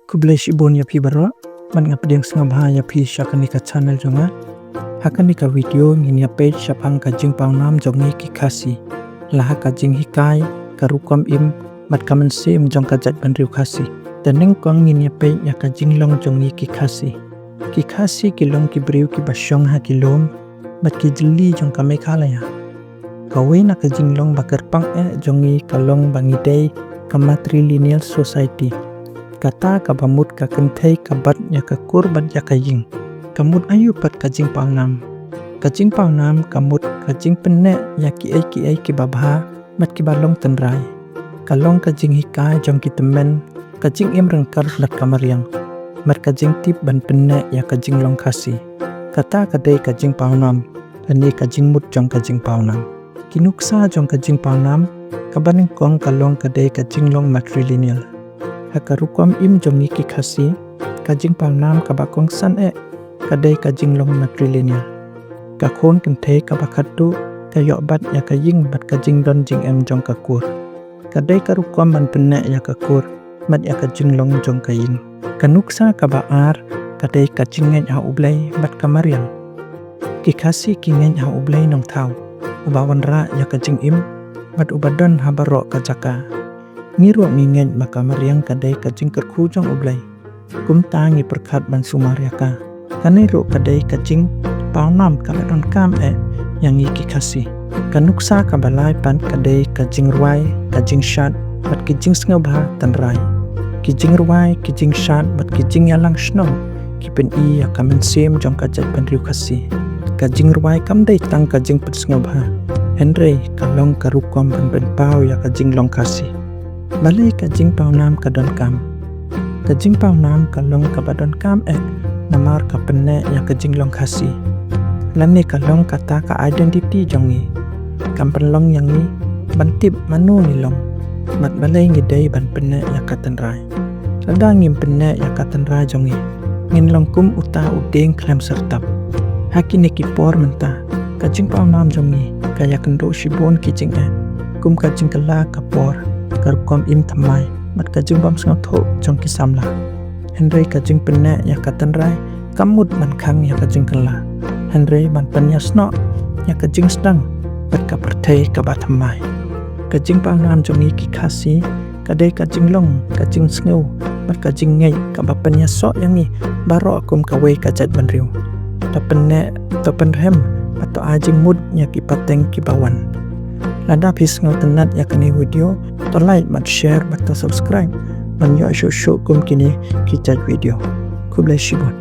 Kublai shibon ya pi barwa man ngap ding snga bha ya pi shakanika channel jonga hakanika video ngin ya page shapang ka jing pang nam jongi ki khasi laha ka jing hikai karukom im mat kamen sim jong ka jat ban riu khasi teneng kong ngin ya page ya ka jing long jongi ki khasi ki long ki briu ki basyong ha ki lom mat ki jili jong ka me khalaya kawe na ka jing long bakar pang jongi kalong bangi dei ka matrilineal society kata ka bamut ka kenthei ka bat ya ka kur bat ya ka ying kamut ayu pat ka jing pang nam kamut ka jing penne ya ki ai ki babha mat ki balong tenrai kalong ka jing hikai jong ki temen ka jing im rengkar lat kamariang mat ka jing tip ban penne ya ka jing long khasi kata ka dei ka jing pang nam ani ka jing mut jong ka jing pang nam kinuksa jong ka jing pang nam ka baning kong kalong ka dei ka jing long matrilineal hakarukom im jongi ki khasi ka jing pang nam ka bakong san ka dei ka jing long matrilineal ka khon kan the ka bakhatu ka yo bat ya ka ying bat ka jing don jing em jong ka kur ka dei ka rukom man penne ya ka kur mat ya ka jing long jong ka ying kanuksa ka ba ar ka dei ka jing ngai ha ublai bat ka mariam ki khasi ki ngai ha ublai nong thau ubawan ra ya ka jing im mat ubadon ha baro ka jaka ngiro ngingen maka mariang kadai ka jing kerku jong ublai kum tangi perkhat ban sumaria ka kaniro kadai ka jing paunam ka don kam yang iki khasi kanuksa ka balai pan kadai ka jing ruai ka jing shat bat ki jing snga bha tanrai ki jing ruai ki jing shat bat ki jing yalang snom ki pen I ya kamen sem jong ka jat ban riu khasi ka jing ruai kam dai tang ka jing pat snga bha henry ka long ka rukom ban pau ya ka jing long khasi balai ka jing pau nam ka don kam ka jing pau nam ka long ka badon kam namar ka penne ya ka jing long khasi lanne ka long kata ka identity jongi kam long yang ni bantip manu ni long mat balai ngi dei ban penne ya ka tanrai sadang ngim penne ya ka tanrai jongi ngin long kum uta udeng klam sertap hakini ki por menta ka jing pau nam jongi ka ya kendo shibon ki jing kum ka jing kala ka por karukom im thamai mat ka jing bam snga tho jong ki samla henry ka jing penne ya ka tanrai kamut man khang ya ka jing kala henry man panya sno ya ka jing stang bat ka perthei ka ba thamai ka jing pang nam jongi ki khasi ka dei ka jing long ka jing sneu mat ka jing ngai ka ba panya so yang ni baro kum ka we ka jat ban riu ta penne to pen hem pato a jing mut ya ki pateng ki bawan lada phis ngau tanat ya kani video to like mat share bat to subscribe man yo show kum kini ki chat video kublai shibon